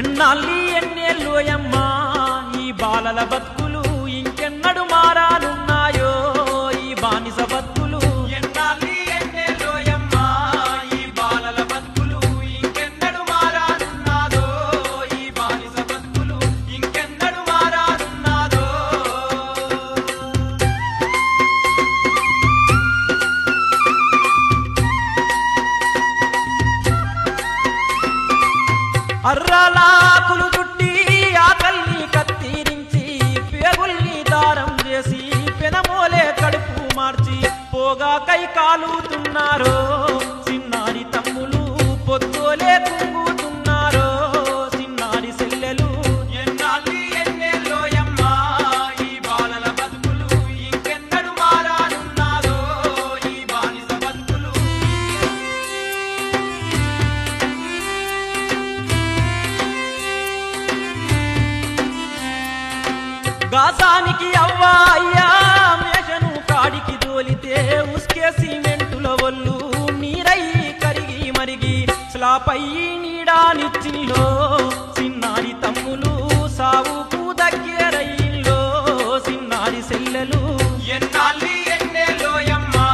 ఎన్నాళ్ళి ఎన్నేళ్ళోయమ్మా ఈ బాలల బతుకులు, ఇంకెన్నడు మారానున్నాయో ఈ బానిస బతుకులు. ఎన్నాళ్ళి ఎన్నేళ్ళోయమ్మా ఈ బాలల బతుకులు, ఇంకెన్నడు మారానున్నాదో ఈ బానిస బతుకులు, ఇంకెన్నడు మారానున్నాదో. అర్రలాకులు చుట్టి ఆకల్ని కత్తిరించి పేగుల్ని దారం చేసి పెనమోలే కడుపు మార్చి పోగా కై కాలుతున్నారో చిన్నారి తమ్ములు, పొద్దోలే కుంగుతున్నారో చిన్నారి సెల్లెలు. ఎన్నాళ్ళి ఎన్నేళ్ళోయమ్మా ఈ బాలల బతుకులు, ఇంకెన్నడు మారానున్నాదో ఈ బానిస బతుకులు. గాసానికి అవ్వా అయ్యా మేషను కాడికి దోలితే ఉస్కే సిమెంటుల ఒళ్ళు నీరయ్యి కరిగి మరిగి స్లాపై నీడానిచ్చిల్లో చిన్నారి తమ్ములు సావుకు దగ్గరయ్యిల్లో చిన్నారి సెల్లెలు. ఎన్నాళ్ళి ఎన్నేళ్ళోయమ్మా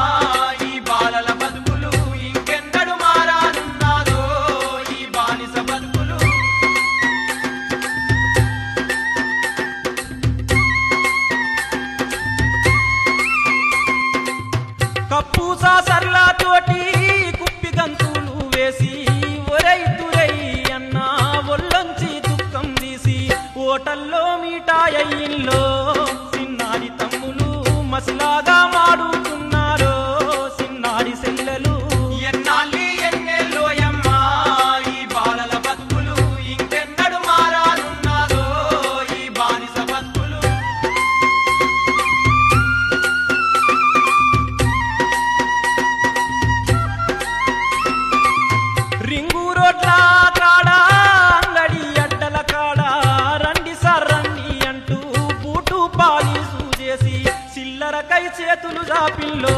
ఈ బాలల బతుకులు, ఇంకెన్నడు మారానున్నాదో ఈ బానిస బతుకులు. కప్పూసా సర్లాతోటి కుప్పి గంతులు వేసి ఒరై తురై అన్న ఒళ్ళొంచి దుఃఖం తీసి ఓటల్లో మీటాయిల్లో చిన్నారి తమ్ములు మసిలాగా మాడుతున్నారో చిన్నారి సెల్లెలు. ఎన్నాళ్ళి ఎన్నేళ్ళోయమ్మా ఈ బాలల బతుకులు, ఇంకెన్నడు మారానున్నాదో ఈ బానిస బతుకులు. రింగు రోడ్ల కాడ అంగడి అడ్డల కాడ రండి సార్ రండి అంటూ బూటు పాలీసు చేసి చిల్లరకై చేతులు జాపిల్లో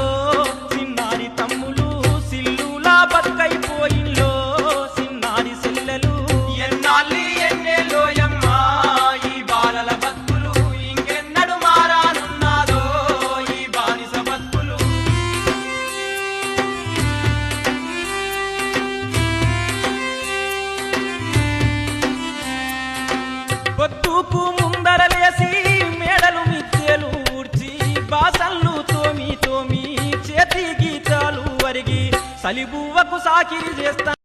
చిన్నారి తమ్ములు సిల్లులా బతుకైపోయిల్లో చిన్నారి సెల్లెలు. ఎన్నాళ్ళి ఎన్నేళ్ళోయమ్మా ఈ బాలల బతుకులు, ఇంకెన్నడు మారానున్నాదో ఈ బానిస బతుకులు. పొద్దుకు ముందరలేసి మేడలు మిద్దెలు ఊడ్చి బాసన్లు తోమి తోమి చేతి గీతాలు వరిగి సలిబువ్వకు సాకిరి చేస్తా